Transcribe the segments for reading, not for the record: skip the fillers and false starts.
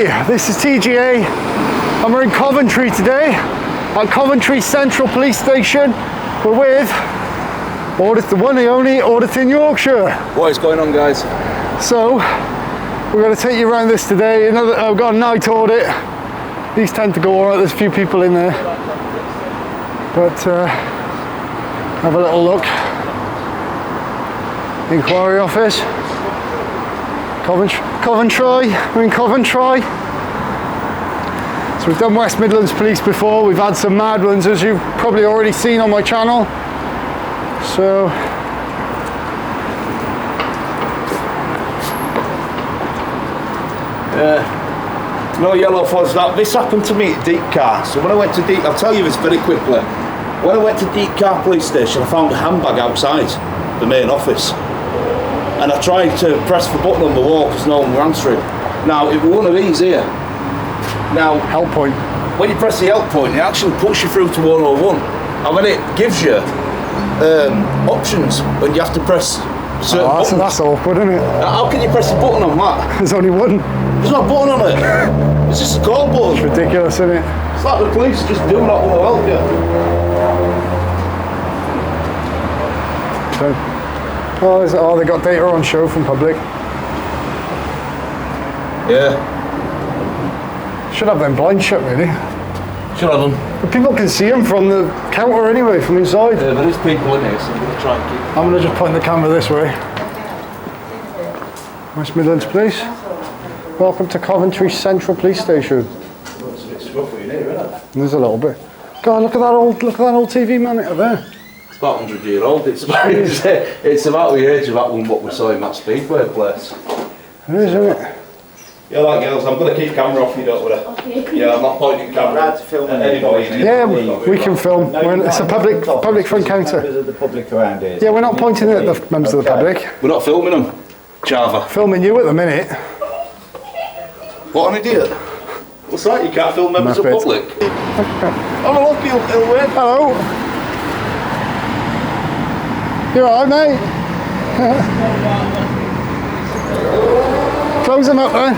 Hi, this is TGA and we're in Coventry today at Coventry Central Police Station. We're with the one and only Audit in Yorkshire. What is going on, guys? So we're going to take you around this today. I've got a night audit. These tend to go alright, there's a few people in there. But have a little look. Inquiry office. Coventry, we're in Coventry. So we've done West Midlands Police before, we've had some mad ones as you've probably already seen on my channel. So no yellow fuzz. This happened to me at Deep Car. So when I went to Deep, I'll tell you this very quickly. When I went to Deep Car Police Station, I found a handbag outside the main office. And I tried to press the button on the wall because no one were answering. Now, it was one of these here. Now, help point. When you press the help point, it actually puts you through to 101. And then it gives you options when you have to press certain buttons. That's awkward, isn't it? How can you press the button on that? There's only one. There's no button on it. It's just a call button. It's ridiculous, isn't it? It's like the police just do not want to help you. So, oh, they got data on show from public. Yeah. Should have them blind shut, really. Should have them. But people can see them from the counter anyway, from inside. Yeah, there is people in here, so I'm going to try and keep... I'm going to just point the camera this way. West Midlands Police. Welcome to Coventry Central Police Station. It's a bit scruffy in here, isn't it? There's a little bit. God, look at that old TV monitor there. It's about 100 years old. It's about the age of that one what we saw in that Speedway place. It is, isn't it? Yeah, like girls, I'm going to keep camera off you, don't worry. Okay. Yeah, I'm not pointing camera at anybody. Yeah, we can film. It's a public front counter. Members of the public around here. Yeah, we're not pointing at the members of the public. We're not filming them, Java. Filming you at the minute. What an idiot. What's that? You can't film members of the public? Oh, look, he'll win. Hello. You alright, mate? Close them up there.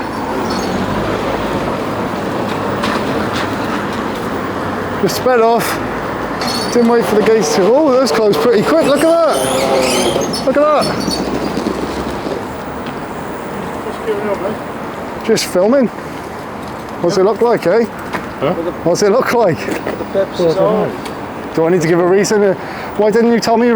Just sped off. Didn't wait for the gates to... Oh, those closed pretty quick. Look at that. Look at that. What's going on, mate? Just filming. What's it look like, eh? Huh? What's it look like? The purposes are... Do I need to give a reason? Why didn't you tell me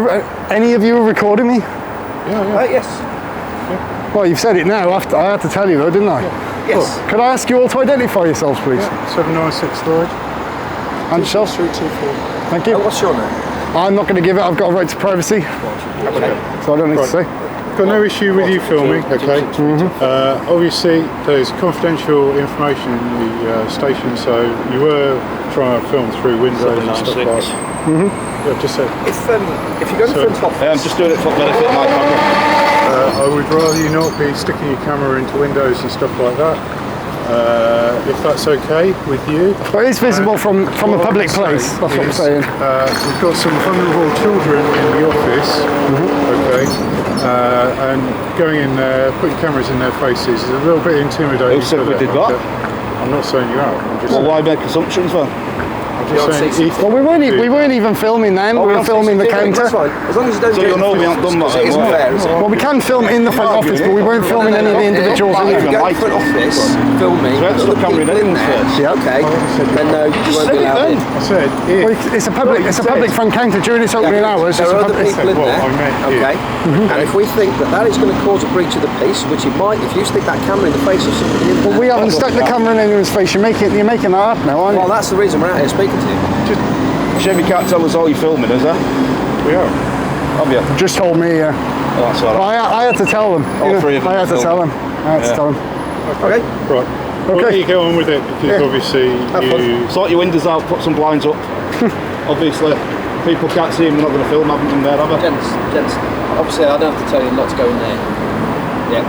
any of you were recording me? Yeah. Yes. Yeah. Well, you've said it now. I had to tell you though, didn't I? Yeah. Yes. Look, could I ask you all to identify yourselves, please? Yeah. 796 Lloyd. And yourself? 324. Thank you. What's your name? I'm not going to give it. I've got a right to privacy. Okay. So I don't need to say. Got no issue with you filming, okay? Obviously, there's confidential information in the station, so you were trying to film through windows and stuff like that. Yeah, just said. If you go to the front office... I'm just doing it for the benefit of my camera. I would rather you not be sticking your camera into windows and stuff like that. If that's okay with you. Well, it's visible from a public place, that's what I'm saying. We've got some vulnerable children in the office, okay, and going in there, putting cameras in their faces is a little bit intimidating. Who said we did that? I'm not saying you are. I'm just Well, saying, why make assumptions then? I'm just saying Well, we weren't even filming then. We were filming the counter. That's fine. As long as you don't So do you it know in we the haven't done front that, office, 'cause it isn't fair, is it? Well, we can film in the front office, but we weren't filming any of the individuals in If you there. go to the front office, filming, So let's other look camera people in in there, first. Yeah. okay, then no, you won't be allowed in. I said Well, it's a public front counter during its opening hours. There It's a are other public. people in Well, there, I meant you. okay, and if we think that is going to cause a breach of the peace, which it might, if you stick that camera in the face of somebody in there. Well, we haven't stuck the camera in anyone's face. You're making that up now, aren't you? Well, that's the reason we're out here speaking to you. Shame you can't tell us all you're filming, is there? we are. Have you? Just told me, yeah. Oh, that's all right. Well, I had to tell them. All three of them I had to tell them. I had to tell them. Okay. Right. We'll let you get on with it because obviously you... Sort your windows out, put some blinds up. Obviously, people can't see them, they're not going to film having them there, have they? Gents, obviously I don't have to tell you not to go in there. Yeah.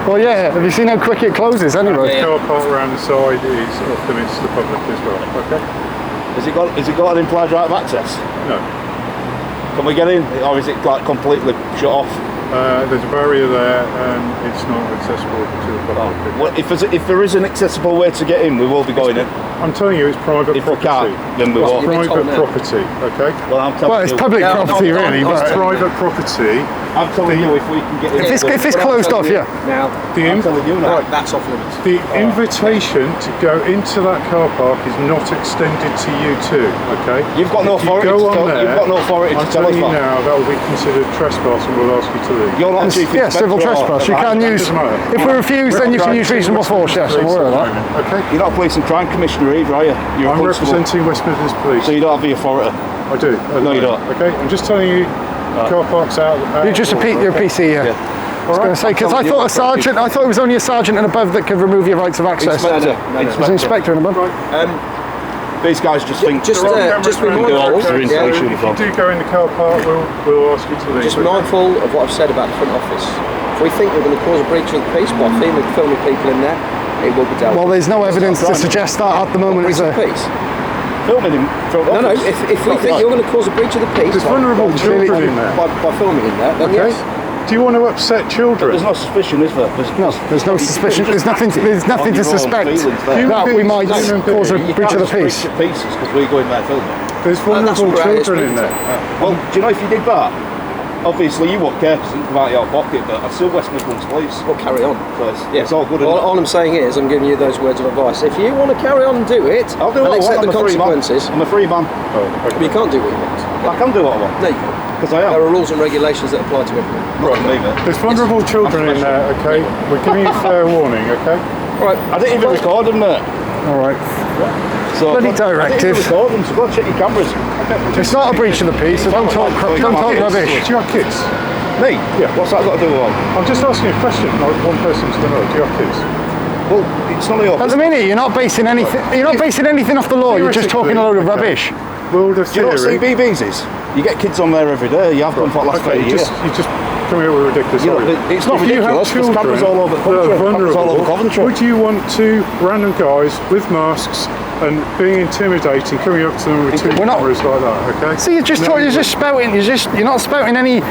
Well, yeah. Have you seen how quick it closes anyway? The car park around the side is off limits to the public as well, okay? Has it got an implied right of access? No. Can we get in, or is it like completely shut off? There's a barrier there and it's not accessible to the public. Well, if there is an accessible way to get in, we will be going in. I'm telling you, it's private If we property. can't, then we won't. Private property, okay? Well, I'm telling Well, it's you. public property, really. It's But private property. I'm telling you, if we can get in. if it's closed off, yeah. Now, I'm telling you now. right, that's off limits. The invitation to go into that car park is not extended to you too, okay? You've got no If you authority go to on tell- there, you've got no authority to I'm tell us telling you that. now, that will be considered trespass and we'll ask you to leave. You're not chief Yeah, civil inspector or- trespass. You can use. If we refuse, then you can use reasonable force. Yes, I'm aware of that. Okay? You're not a police and crime commissioner either, are you? You're a I'm constable. representing West Midlands Police. So you don't have the authority. I do. No, you don't. Okay? I'm just telling you, car parks out. You're just your PC, yeah. I was going to say, because I thought a sergeant, I thought it was only a sergeant and above that could remove your rights of access. Inspector. It's an inspector and above. These guys just think Just they're be They're mindful. officer in Yeah, station. If you do go in the car park, we'll ask you to leave. just mindful of what I've said about the front office. If we think we're going to cause a breach of the peace by filming people in there, it will be dealt Well, with. there's no evidence to suggest that at the moment. Breach Is of the there? peace. filming him. No, if we think you're going to cause a breach of the peace There's vulnerable children in there. by filming in there, then Okay? yes. Do you want to upset children? There's no suspicion, is there? No, there's no suspicion. There's nothing to suspect that we might cause a breach of the peace. Pieces because we go in there filming. There's vulnerable what we're children in there. Well, do you know if you did that? Obviously, you won't care because you can come out of your pocket, but I'm still West Midlands Police. Well, carry on. So it's all good. All I'm saying is, I'm giving you those words of advice. If you want to carry on and do it, I'll do and what I accept want. the I'm a free man. consequences, I'm a free man. but you can't do what you want. I can do what I want No, you can't. because I am. There are rules and regulations that apply to everyone. Right, leave it. There's vulnerable children in there, okay? We're giving you fair warning, okay? Right. I didn't even record them, mate. All right. So Bloody I didn't directive. even record them, so go and check your cameras. It's not a breach of the peace. So don't talk rubbish. Do you have kids? Me? Yeah. What's that got to do with all? I'm just asking a question, like one person's to know. Do you have kids? Well, it's none of your At the minute, you're not basing anything. You're not basing anything off the law. You're just talking a load of rubbish. Well, the Do you know what theory... CBBS is? You get kids on there every day. You have done for the last 30 Okay, years. you just come here with ridiculous You know, arguments. it's not If you have ridiculous, there's children cameras all over the that are country, cameras all over vulnerable, Coventry. would you want two random guys with masks and being intimidating, coming up to them with two We're not- cameras like that, okay? See, you're just spouting. You're not spouting any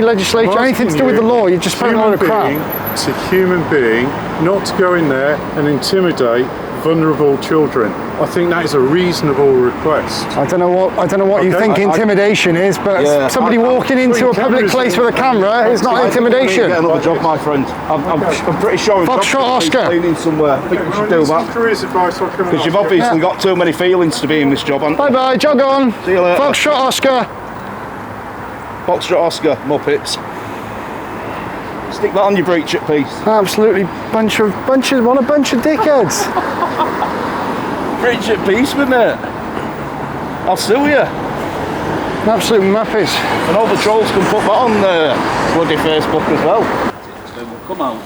legislation, I'm anything to asking do with the you, law. You're just spouting a load of crap. To human being, not to go in there and intimidate vulnerable children. I think that is a reasonable request. I don't know what you Okay. think intimidation is, but Yeah, somebody walking into a public cameras place with a camera is not intimidation. Get another job, my friend. I'm pretty sure. Foxtrot Oscar. Cleaning somewhere. I think we should do that. Careers advice, Because you've obviously got too many feelings to be in this job, haven't you? Bye bye, jog on. See you later. Foxtrot Oscar. Foxtrot Oscar, Muppets. Stick that on your breach at peace. Absolutely what a bunch of dickheads. Breach at peace, mate. I'll sue you. Absolute muppets. And all the trolls can put that on bloody Facebook as well. Come on.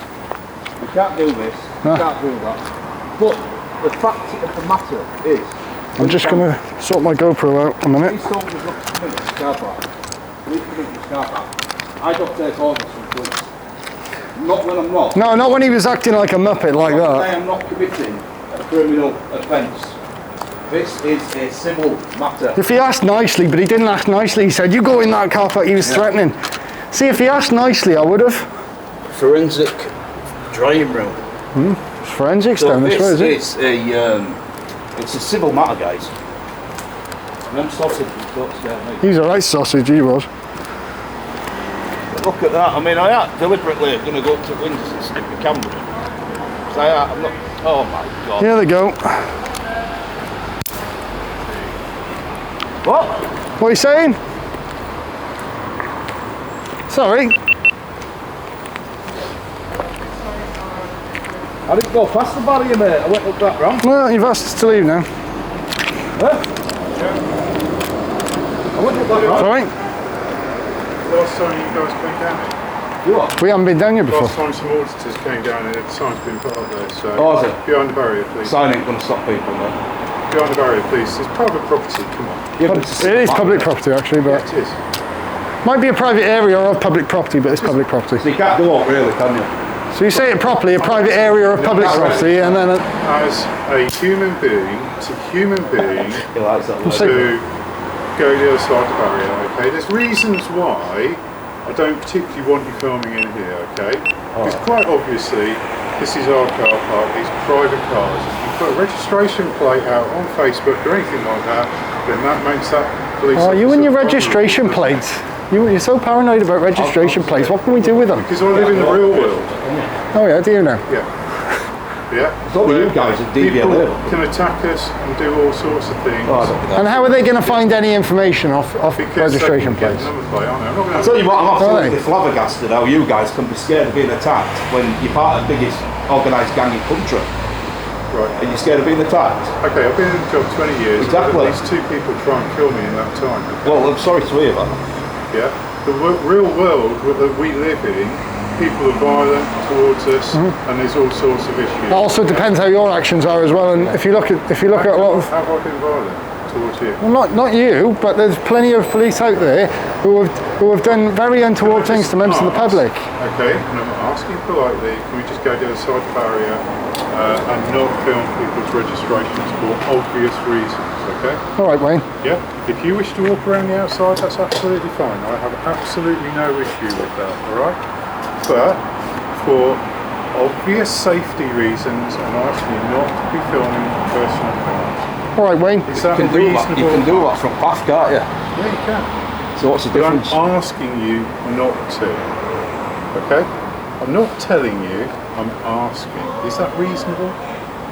We can't do this. We can't do that. But the fact of the matter is... I'm just going to sort my GoPro out a minute. These soldiers not to come into this car park. Please come into this car park. I got to take orders from police. Not when I'm not. No, not when he was acting like a muppet like I that. am not committing a criminal offence. This is a civil matter. If he asked nicely, but he didn't ask nicely, he said, you go in that car park, he was threatening. See, if he asked nicely, I would have. Forensic drying room. It's forensics So down this way, is it? It's a civil matter, guys. And them sausages don't scare me. He's a right sausage, he was. But look at that. I mean, I am deliberately going to go up to windows and stick the camera in. 'Cause I'm not. Oh my god. Here they go. What? What are you saying? Sorry. I didn't go past the barrier, mate. I went up that ramp. Well, you've asked us to leave now. Huh? I went up that ramp. Sorry. Last time you guys came down here. You what? We haven't been down here before. Last time some auditors came down here, the sign's been put up there, so... Oh, is it? Behind the barrier, please. Sign ain't going to stop people, mate. Behind the barrier, please. It's private property, come on. Yeah, but it's a It is civil public matter. property, actually, but It is. might be a private area of public property, but it's public property. So you can't do what, really, can you? So you say it properly, a private area of public property, and then As a human being to human being He likes that word. say- to go the other side of the barrier, okay? There's reasons why I don't particularly want you filming in here, okay? Because quite obviously, this is our car park, these private cars. If you put a registration plate out on Facebook or anything like that, then that makes that police Oh, you officer and your vulnerable, registration doesn't it? plates. You're so paranoid about registration plates. What can we do with them? Because I live in the real world. Oh yeah, do you now? Yeah. Yeah. It's not you guys at People DVLA. can attack us and do all sorts of things. And how are they going to find any information off Because registration they can get plates? the number plate, aren't they? I'm not I'll gonna tell you what, I'm absolutely Right. flabbergasted how you guys can be scared of being attacked when you're part of the biggest organised gang in the country. Right. Are you scared of being attacked? Okay, I've been in the job 20 years. Exactly. I've had at least 2 people try and kill me in that time. Well, I'm sorry to hear that. Yeah. The real world that we live in, people are violent towards us, and there's all sorts of issues. It also depends how your actions are as well. And if you look at a lot of, Have I been violent towards you? well, not you, but there's plenty of police out there who have done very untoward things to members of the public. Okay, and I'm asking politely, can we just go to the side barrier and not film people's registrations for obvious reasons, okay? All right, Wayne. Yeah, if you wish to walk around the outside, that's absolutely fine. I have absolutely no issue with that, alright? But for obvious safety reasons, I'm asking you not to be filming personal cars. All right, Wayne. Is that You can do that. reasonable? You can do that from path, can't you? Yeah, you can. So what's the But I'm difference? asking you not to. Okay? I'm not telling you, I'm asking. Is that reasonable?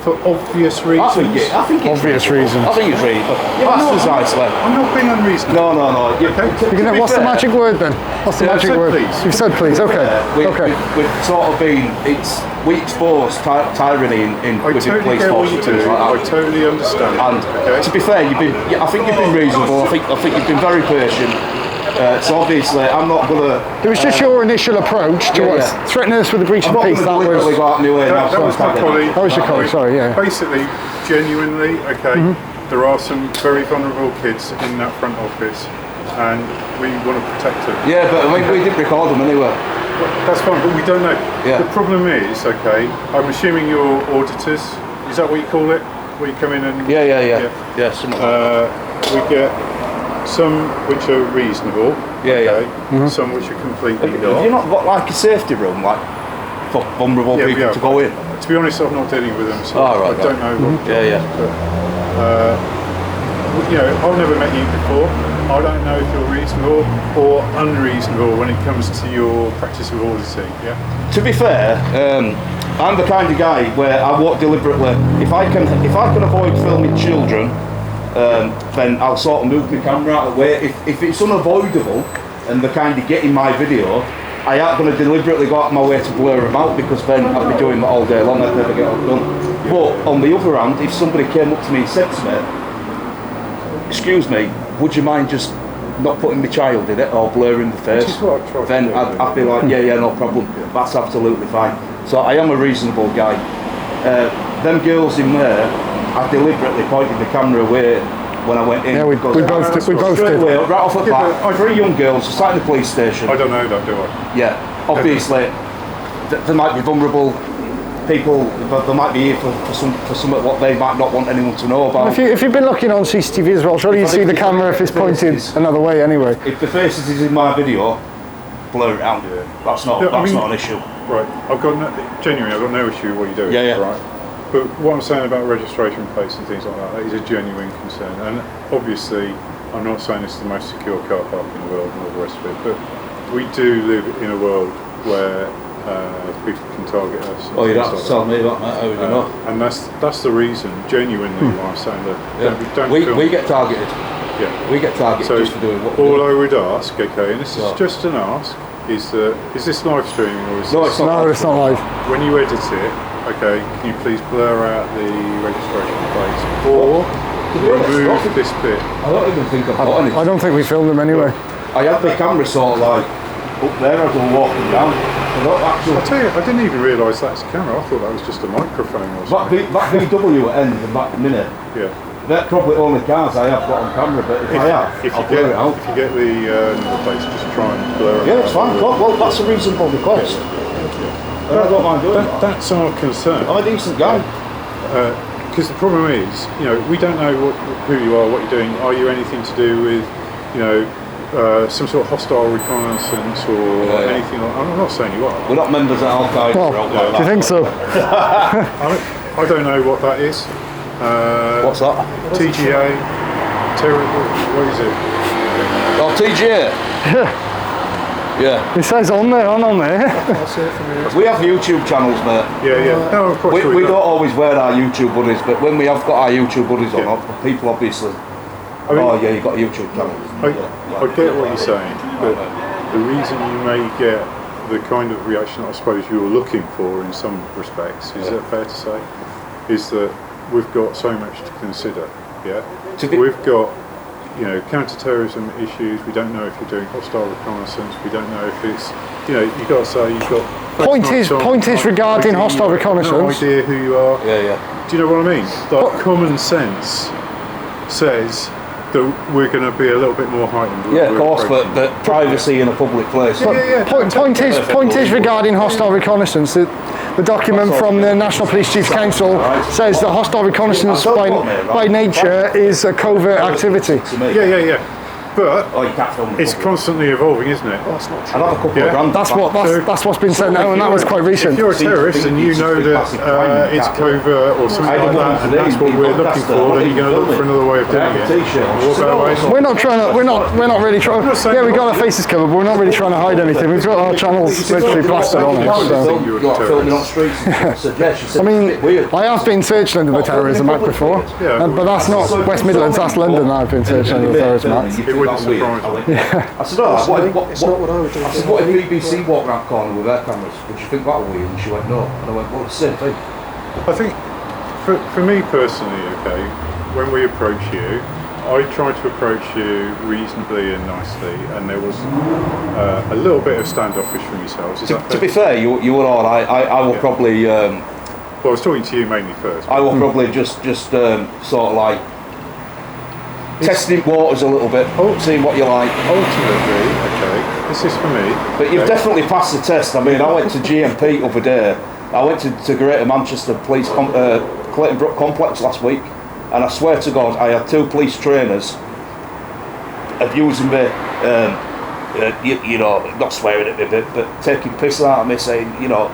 For obvious reasons? I think it's Obvious reasonable. reasons. I think it's reasonable. You've asked us nicely. I'm not being unreasonable. No. Okay. What's the magic word then? What's the Yeah, magic I've said word? please. You've said please. Okay. Okay. We've sort of been, we expose tyranny in I within totally police get what forces you and do. things like I that. totally understand. And Okay? to be fair, I think you've been reasonable. I think you've been very patient. So obviously, I'm not gonna. It was just your initial approach to yeah, us yeah. threatening us with a breach I'm of not peace. gonna That deliberately was. go out and do it. That was my colleague. That was your colleague, sorry, yeah. Basically, genuinely, okay, there are some very vulnerable kids in that front office, and we want to protect them. Yeah, but I mean, we didn't record them anyway. That's fine, but we don't know. Yeah. The problem is, okay, I'm assuming you're auditors. Is that what you call it? Where you come in and... Yeah. Something like that. We get some which are reasonable, Yeah. okay, some which are completely Have not. you not got like a safety room, like for vulnerable Yeah, we people have. to go in? To be honest, I'm not dealing with them, so Oh, right, I don't know what... Yeah. But, you know, I've never met you before. I don't know if you're reasonable or unreasonable when it comes to your practice of auditing, yeah? To be fair, I'm the kind of guy where I won't deliberately. If I can avoid filming children, then I'll sort of move my camera out of the way. If it's unavoidable and they're kind of getting my video, I ain't going to deliberately go out of my way to blur them out, because then I'll be doing that all day long. I'd never get it done. But on the other hand, if somebody came up to me and said to me, "Excuse me, would you mind just not putting my child in it or blurring the face?" Which is what I tried to then do. I'd be like, yeah, no problem. That's absolutely fine. So I am a reasonable guy. Them girls in there, I deliberately pointed the camera away when I went in. Yeah, we because both did. straight away, right off the Yeah, bat, but 3 young girls sat in the police station. I don't know that, do I? Yeah, obviously, there might be vulnerable people, but they might be here for some what they might not want anyone to know about. If you've been looking on CCTV as well, surely you If I see think the if camera I if it's think pointed faces- another way anyway. If the faces is in my video, blur it out. Yeah. That's not Yeah, I mean- not an issue. Right, genuinely, I've got no issue with what you're doing, Yeah. right? But what I'm saying about registration plates and things like that is a genuine concern. And obviously, I'm not saying it's the most secure car park in the world and all the rest of it, but we do live in a world where people can target us. and Oh, you things don't have like to tell me about that. How would you know? And that's the reason, genuinely, why I'm saying that don't We film. get targeted. Yeah. We get targeted So just for doing what we all do. I would ask, okay, and this is Yeah. just an ask, is this live streaming or is No, this, it's not. No, it's not live. when you edit it, okay, can you please blur out the registration plates or remove this bit? I don't even think I've got any. I don't think we filmed them anyway. I had the camera sort of like up there as I'm walking down. I don't actually. I'll tell you, I didn't even realise that's a camera. I thought that was just a microphone or something. That VW at end and that minute, Yeah. they're probably only cars I have got on camera, but if I have, I'll blur it out. If you get the number plates, just try and blur it out. Yeah, it's fine. Well, that's a reasonable request. And I don't mind doing that. That's our concern. I'm a decent guy. Because the problem is, you know, we don't know who you are, what you're doing. Are you anything to do with, you know, some sort of hostile reconnaissance or anything like. I'm not saying you are. We're not members of Al Qaeda. Well, do you think so? I don't know what that is. What's that? TGA. What is it? Oh, TGA. Yeah. It says on there, on there. We have YouTube channels, mate. Yeah. No, of course We don't always wear our YouTube buddies, but when we have got our YouTube buddies on, people obviously. I mean, oh yeah, you've got a YouTube channel. I get what you're saying, but the reason you may get the kind of reaction I suppose you were looking for in some respects, is that fair to say, is that we've got so much to consider. Yeah, we've got, you know, counter-terrorism issues. We don't know if you're doing hostile reconnaissance. We don't know if it's, you know, you've got to say you've got. Point is regarding hostile reconnaissance. No idea who you are. Yeah. Do you know what I mean? Like common sense says that we're going to be a little bit more heightened. Yeah, of course, but privacy in a public place. Point is regarding hostile reconnaissance. The document from the National Police Chiefs Council says that hostile reconnaissance by nature is a covert activity. Yeah. But it's constantly evolving, isn't it? That's not true. I'll have a couple of grand. That's what's been sent out, and that was quite recent. If you're a terrorist and you know that it's covert or something like that, and that's what we're looking for, then you're going to look for another way of doing it. We're not really trying. Yeah, we got our faces covered, but we're not really trying to hide anything. We've got our channels literally plastered on it. I mean, I have been searched under the Terrorism Act before, but that's not West Midlands. That's London that I've been searched under the Terrorism Act. Wouldn't surprise me. I said, oh, It's not what I would do. I said, what if BBC walked around the corner with their cameras? Would you think that were weird? And she went, no. And I went, well, it's the same thing. I think, for me personally, okay, when we approach you, I try to approach you reasonably and nicely, and there was a little bit of standoffish from yourselves. To be fair, you were all right. I will probably... well, I was talking to you mainly first. I will probably just sort of like testing waters a little bit, seeing what you like. Ultimately, okay, this is for me. But you've definitely passed the test. I mean, I went to GMP over there. I went to Greater Manchester Police Clayton Brook Complex last week, and I swear to God, I had 2 police trainers abusing me, you know, not swearing at me, but taking piss out of me, saying, you know,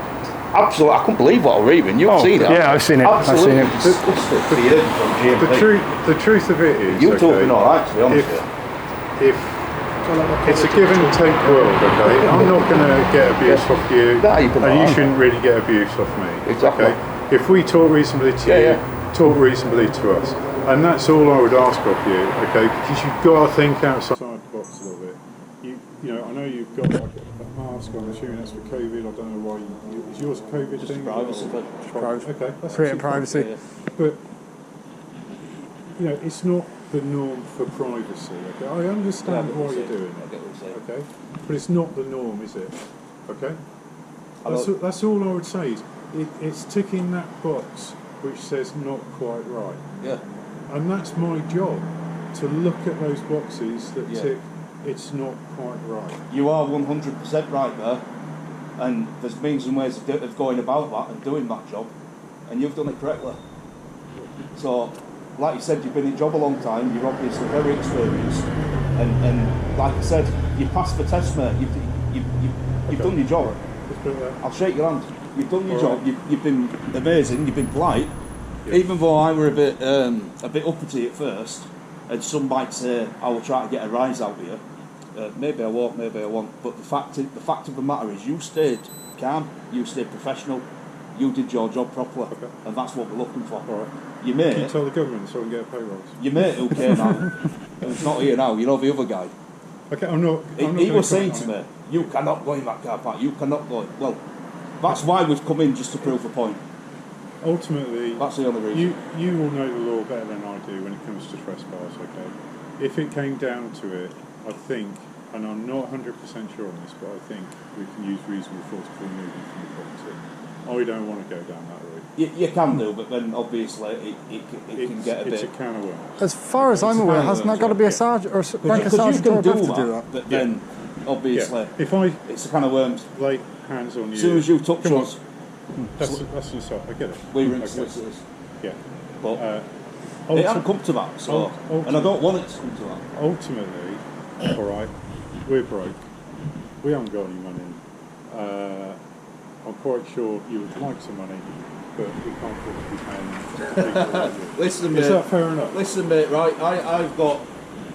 absolutely, I couldn't believe what I was reading. You've seen it? Yeah, I've seen it. Absolutely. I've seen it. The truth of it is, you're talking all right, to be honest. If it's a give and take world, okay, I'm not going to get abuse off you, and you shouldn't really get abuse off me. Exactly. Okay? If we talk reasonably to you, talk reasonably to us, and that's all I would ask of you, okay? Because you've got to think outside the box a little bit. You know, I know you've got like a mask on. I'm assuming that's for COVID. I don't know why. Is yours a COVID thing? Privacy. Okay, that's Creating privacy. But you know, it's not the norm for privacy. Okay, I understand why you're doing it. Okay, but it's not the norm, is it? Okay, that's all I would say. Is it's ticking that box which says not quite right. Yeah. And that's my job, to look at those boxes that tick. It's not quite right. You are 100% right there, and there's means and ways of going about that and doing that job, and you've done it correctly. So, like you said, you've been in the job a long time, you're obviously very experienced, and like I said, you passed the test, mate. You've done your job. I'll shake your hand. You've done your job. You've been amazing. You've been polite. Even though I were a bit uppity at first, and some might say I will try to get a rise out of you. Maybe I won't, maybe I won't. But the fact of the matter is, you stayed calm, you stayed professional, you did your job properly, and that's what we're looking for. Right. Your mate, can you tell the government so I can get a pay rise? Your mate who came out, who's not here now, you know the other guy. Okay, I'm not. He was saying to me, "You cannot go in that car park. You cannot go." Well, that's why we've come in, just to prove a point. Ultimately, that's the only reason. You will know the law better than I do when it comes to trespass, okay? If it came down to it, I think, and I'm not 100% sure on this, but I think we can use reasonable force to remove you from the property. I don't want to go down that route. You can do, but then obviously it can get a bit... It's a can of worms. As far as I'm aware, hasn't that got to be a sergeant or rank a sergeant to do that? But then, obviously, it's a can of worms. Lay hands on you. As soon as you touch us... That's an assault, I get it. We're in solicitors. Yeah. But it hasn't come to that, so... and I don't want it to come to that. Ultimately, alright, we're broke. We haven't got any money. I'm quite sure you would like some money, but we can't afford to be paying. Listen, mate. Is that fair enough? Listen, mate. Right, I've got.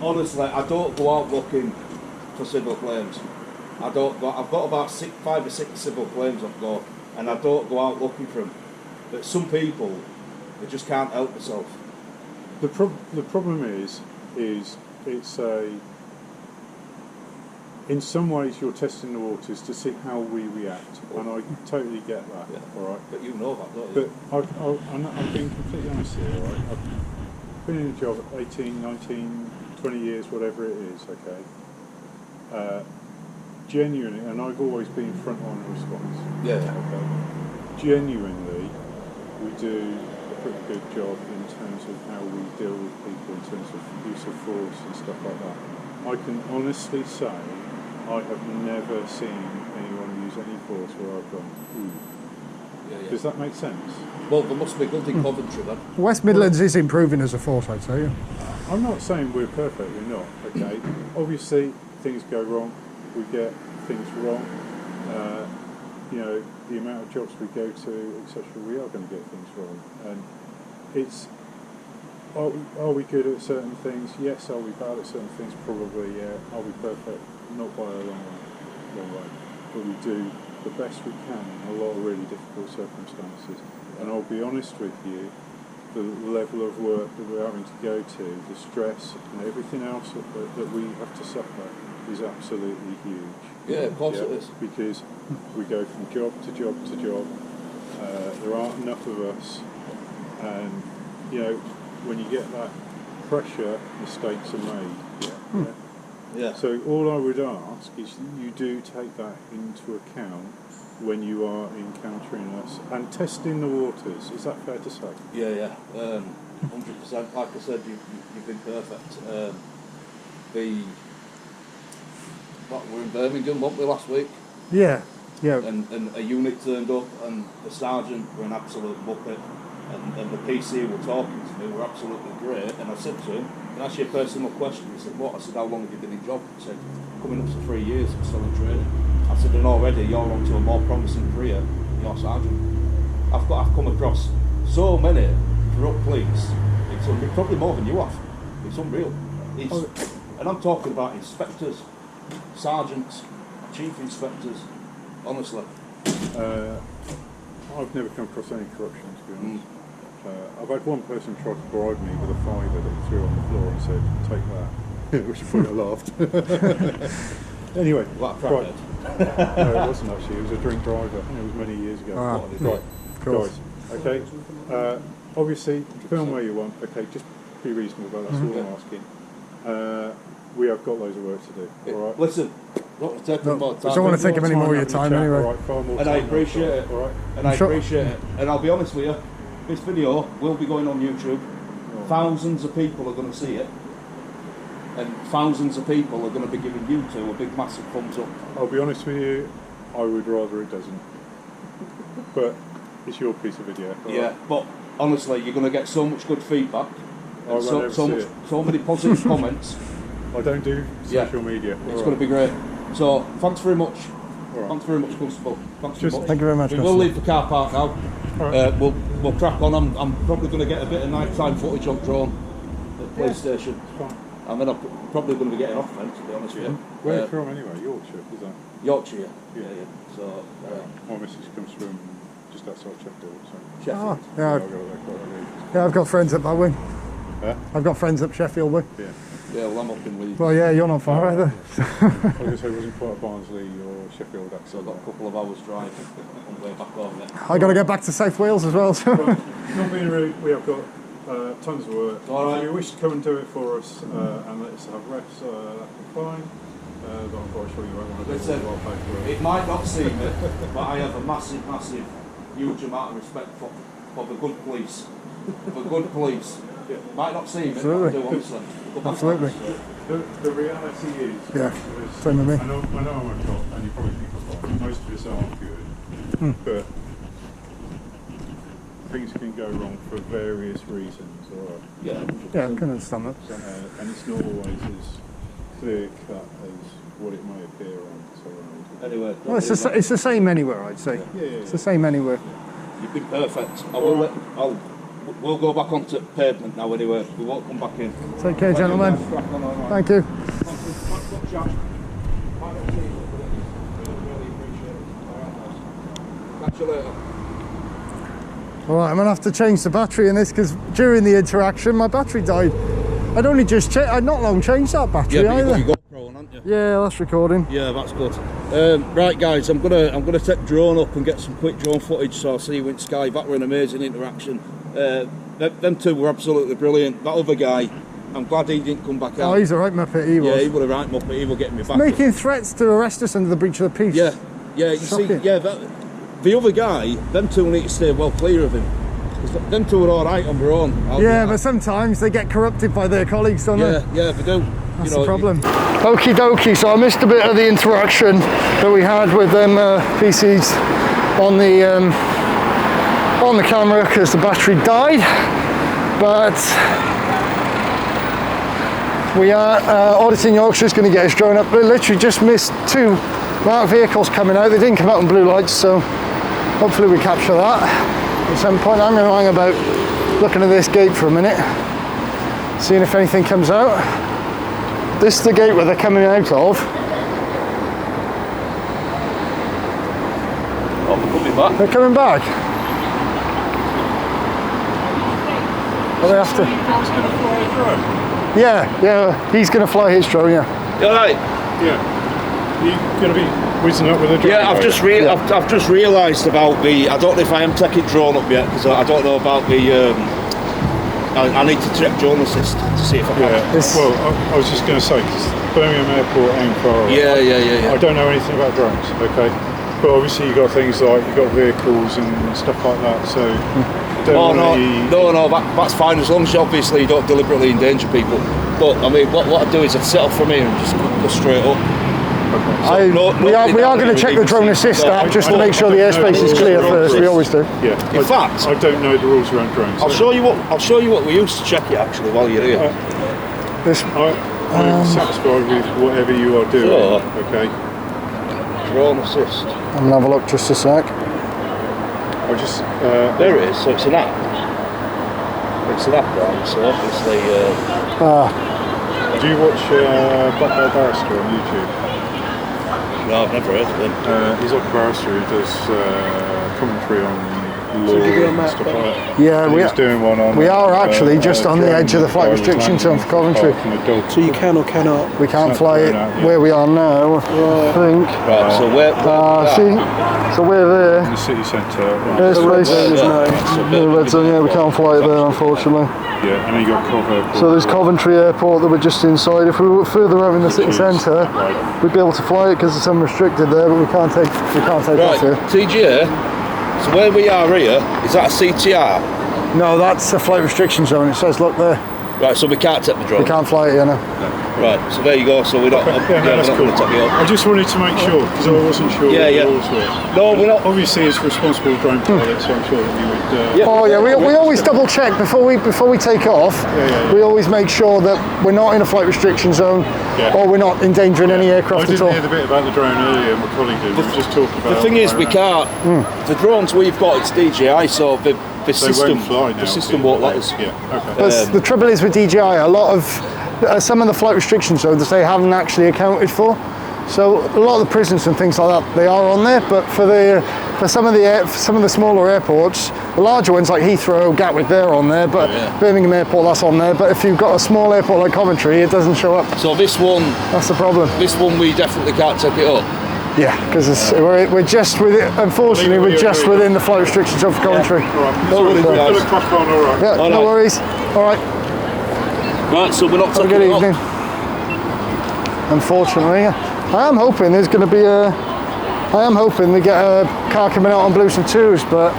Honestly, I don't go out looking for civil claims. I've got about 5 or 6 civil claims I've got, and I don't go out looking for them. But some people, they just can't help themselves. The problem is it's a. In some ways, you're testing the waters to see how we react, and I totally get that. Yeah. All right. But you know that, don't you? But I'm being completely honest here. All right. I've been in a job 18, 19, 20 years, whatever it is. Okay. Genuinely, and I've always been frontline response. Yeah. Okay. Genuinely, we do a pretty good job in terms of how we deal with people in terms of use of force and stuff like that. I can honestly say I have never seen anyone use any force where I've gone, ooh. Yeah. Does that make sense? Well, there must be good in Coventry then. West Midlands is improving as a force, I'd say. Yeah. I'm not saying we're perfect, we're not, okay? Obviously, things go wrong, we get things wrong. You know, the amount of jobs we go to, etc., we are going to get things wrong. And it's, are we good at certain things? Yes. Are we bad at certain things? Probably, yeah. Are we perfect? Not by a long way. But we do the best we can in a lot of really difficult circumstances. And I'll be honest with you, the level of work that we're having to go to, the stress and everything else that we have to suffer is absolutely huge. Yeah, of course it is. Because we go from job to job to job. There aren't enough of us. And, you know, when you get that pressure, mistakes are made. Yeah. So all I would ask is that you do take that into account when you are encountering us and testing the waters. Is that fair to say? Yeah. 100%. Like I said, you've been perfect. We're in Birmingham, weren't we, last week? Yeah. And a unit turned up, and the sergeant were an absolute muppet, and the PC were talking to me were absolutely great. And I said to him, "Can I ask you a personal question?" He said, "What?" I said, "How long have you been in job?" He said, "Coming up to 3 years, I'm still in training." I said, "And already you're on to a more promising career, you're sergeant." I've come across so many corrupt police. It's unreal, probably more than you have. It's unreal. And I'm talking about inspectors, sergeants, chief inspectors. Honestly, I've never come across any corruption, to be honest. I've had one person try to bribe me with a fiver that he threw on the floor and said, "Take that," which I laughed. Anyway, like a right. crackhead. No, it wasn't actually. It was a drink driver. It was many years ago. Right, Of course. guys. Okay. Obviously, film where you want. Okay, just be reasonable about that. That's all I'm asking. We have got loads of work to do. All right. Listen, not taking more time. I don't want to take up any more of your time anyway. All right, far more And time I appreciate it. All right. And I appreciate it. And I'll be honest with you, this video will be going on YouTube. Thousands of people are going to see it. And thousands of people are going to be giving you two a big massive thumbs up. I'll be honest with you, I would rather it doesn't. But it's your piece of video. Yeah, but honestly, you're going to get so much good feedback. I won't ever see it. So many positive comments. I don't do social media. It's going to be great. So, thanks very much. Right. Thanks very much, Constable. Thanks very much. Thank you very much. We will leave the car park now. Right. We'll crack on. I'm probably going to get a bit of nighttime footage on drone at the police station. Fine. And then I'm probably going to be getting off then, to be honest with you. Where are you from anyway? Yorkshire, is that? Yorkshire. Yeah. So, My missus comes from just outside Sheffield. So. Sheffield. Yeah, I'll go there quite early. I've got friends up that way. Huh? I've got friends up Sheffield way. Yeah. Yeah, well, I'm up in Leeds. Well, yeah, you're not far either. I was going to say, it wasn't quite a Barnsley or Sheffield accent. So I've got a couple of hours drive on the way back home. Yeah. I got to get back to South Wales as well. So. Not being rude, we have got tons of work. All right. If you wish to come and do it for us and let us have reps, that'd be fine. But I'm quite sure you won't want to do Listen, it while I pay for it. it might not seem it, but I have a massive, huge amount of respect for the good police. For good police. Yeah. Might not seem Absolutely. it, but I do, honestly. Absolutely. The reality is, Yeah, same with me. I know I'm a cop, and you probably think I'm fine. Most of us aren't good, but things can go wrong for various reasons. All right. Yeah. Yeah, I can understand that. And it's not always clear cut as what it may appear on. So, Anyway. Well, it's the same anywhere, I'd say. It's the same anywhere. You've been perfect. We'll go back onto pavement now anyway. We won't come back in. Take care, gentlemen. Thank you. Catch you later. All right, I'm gonna have to change the battery in this because during the interaction, my battery died. I'd only just I'd not long changed that battery Yeah, either. you got your GoPro on, haven't you? Yeah, that's recording. Yeah, that's good. Right, guys, I'm gonna take drone up and get some quick drone footage, so I'll see you in Sky. That were an amazing interaction. Them two were absolutely brilliant. That other guy, I'm glad he didn't come back out. Oh, he's a right muppet. He was. Yeah, he was a right muppet. He was getting me back. Making threats to arrest us under the breach of the peace. Yeah, you see, Shocking. the other guy, them two need to stay well clear of him. 'Cause them two are all right on their own. Yeah, but sometimes they get corrupted by their colleagues, don't they? Yeah, they do. That's the problem. Okie dokie, so I missed a bit of the interaction that we had with them PCs on the camera because the battery died. But we are, Auditing Yorkshire is going to get his drone up. We literally just missed two marked vehicles coming out. They didn't come out in blue lights, so hopefully we capture that at some point. I'm going to hang about looking at this gate for a minute, seeing if anything comes out. This is the gate where they're coming out of. Oh, they're coming back. They're coming back. Well, they have to. Yeah, he's going to fly his drone, yeah. You alright? yeah. You're going to be whizzing up with a drone? Yeah, I've just realised about the. I don't know if I am taking drone up yet because I don't know about the. I need to check drone assist to see if I can. Yeah. Well, I was just going to say because Birmingham Airport ain't far away. Yeah. I don't know anything about drones. Okay, but obviously you got things like you got vehicles and stuff like that. So. No, that's fine as long as obviously you don't deliberately endanger people. But I mean, what I'd do is I'd set off from here and just go straight up. Okay. So we are going to check the drone assist app just to make sure the airspace is clear first. We always do. Yeah. In fact, I don't know the rules around drones. I'll show you what we used to check it actually while you're here. I'm satisfied with whatever you are doing. So, okay. Drone assist. I'm gonna have a look just a sec. I just there it is. So it's an app. It's an app, right? So obviously. Do you watch Black Barrister on YouTube? No, I've never heard of him. He's like a barrister who does commentary on law and stuff like that. Yeah, he's doing one on. We are actually just on the edge of the flight restriction zone for Coventry. So you can or cannot? We can't fly it where we are now, I think. Right, so where so we're there. In the city centre. There's The red zone is no. The red zone, yeah, we can't fly it there, unfortunately. Yeah, and then you got Coventry. So there's Coventry Airport that we're just inside. If we were further out in the city centre, we'd be able to fly it because it's unrestricted there, but we can't take off here. TGA. So where we are here, is that a CTR? No, that's a flight restriction zone. It says, look there. Right, so we can't take the drone. We can't fly it here now. Right, so there you go. So we're not. That's we're cool. not going to take it up. I just wanted to make sure because I wasn't sure. Yeah. What the rules were. No, we're not. Obviously, as responsible drone pilots, I'm sure that you would. Oh yeah, we always double check before we take off. We always make sure that we're not in a flight restriction zone, or we're not endangering any aircraft at all. I didn't hear the bit about the drone earlier. My colleague did. We were just talking about. The thing is, we can't. The drones we've got, it's DJI, so the system won't fly now. The system won't let us. Yeah. Okay. But the trouble is with DJI, a lot of some of the flight restriction zones they haven't actually accounted for. So a lot of the prisons and things like that, they are on there. But for some of the smaller airports, the larger ones like Heathrow, Gatwick, they're on there. But Birmingham Airport, that's on there. But if you've got a small airport like Coventry, it doesn't show up. So this one, that's the problem. This one, we definitely can't take it up. Yeah, because we're just within. Unfortunately, we're just within the flight restrictions of Coventry. No worries, guys. Yeah, no worries. All right. Right, so we're not Have a taking good it evening. up. Unfortunately, I am hoping there's going to be a. I am hoping we get a car coming out on blues and twos, but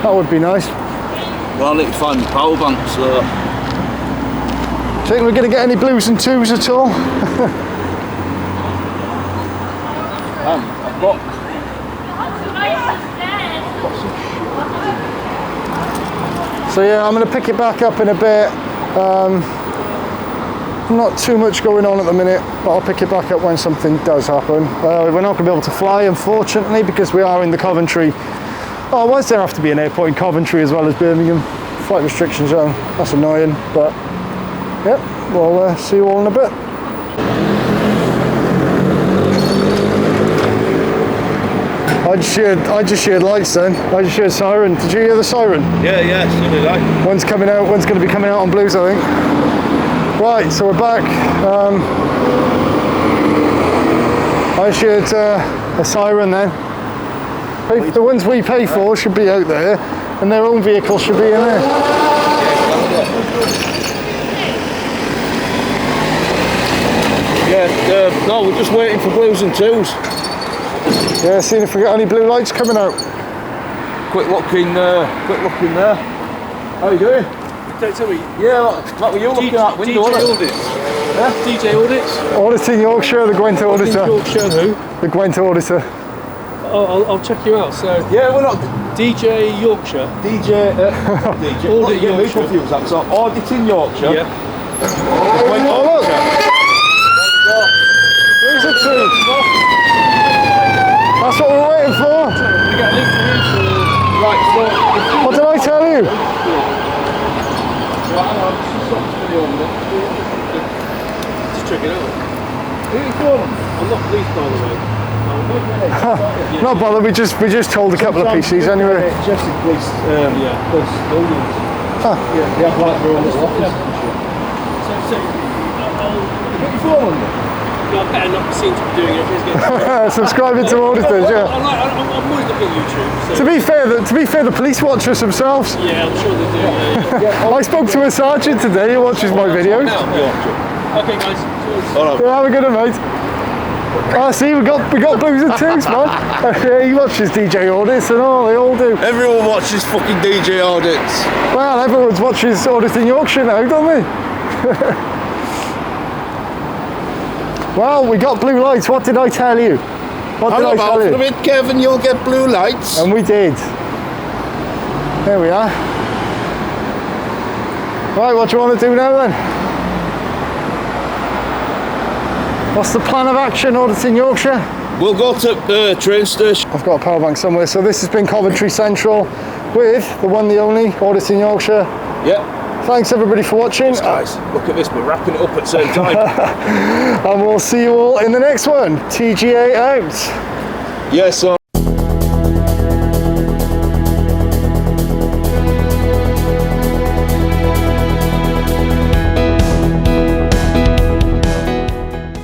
that would be nice. Well, I need to find the power bank, so. Think we're going to get any blues and twos at all? I've got. So yeah, I'm going to pick it back up in a bit. not too much going on at the minute, but I'll pick it back up when something does happen. We're not going to be able to fly, unfortunately, because we are in the Coventry. Oh, why does there have to be an airport in Coventry as well as Birmingham? Flight restriction zone. That's annoying, but yep, we'll see you all in a bit. I just heard lights then. I just heard siren. Did you hear the siren? Yeah, so did I. One's coming out, one's going to be coming out on blues, I think. Right, so we're back. I just heard a siren then. The ones we pay for should be out there, and their own vehicle should be in there. Yeah, no, we're just waiting for blues and twos. Yeah, seeing if we got any blue lights coming out. Quick look in there. How you doing? Don't tell me. Yeah, what were you looking at? Window, DJ Audits. Yeah? DJ Audits. Auditing Yorkshire, the Gwent Auditor. Yorkshire who? The Gwent Auditor. Oh, I'll check you out. So Yeah, we're not DJ Yorkshire. DJ. DJ. Audit Yorkshire. Confused, that. So auditing Yorkshire. Yeah. Oh, look! There's a tree. That's what we're waiting for. We get a link to you for right. So What did I tell you? just check it out. I'm not police, by the way. Not bothered. We just told a couple of PCs anyway. Just in police. Police buildings. Huh. Yeah, they have like their own little office. So Put your phone on there. I better not be seen to be doing it. Subscribing to auditors, yeah. I'm always looking at YouTube. So. To be fair, the police watch us themselves. Yeah, I'm sure they do. I spoke to a sergeant today who watches my videos. Okay, guys. Cheers. Yeah, have a good one, mate. Ah, see, we got blues and twos, man. Yeah, he watches DJ Audits and all. They all do. Everyone watches fucking DJ Audits. Well, everyone watches Auditing Yorkshire now, don't they? Well, we got blue lights. What did I tell you? What did I tell you? For a bit, Kevin, you'll get blue lights. And we did. There we are. Right, what do you want to do now then? What's the plan of action, Auditing Yorkshire? We'll go to the train station. I've got a power bank somewhere. So this has been Coventry Central with the one, the only, Auditing Yorkshire. Yeah. Thanks everybody for watching. Guys, look at this, we're wrapping it up at the same time. And we'll see you all in the next one. TGA out. Yeah, so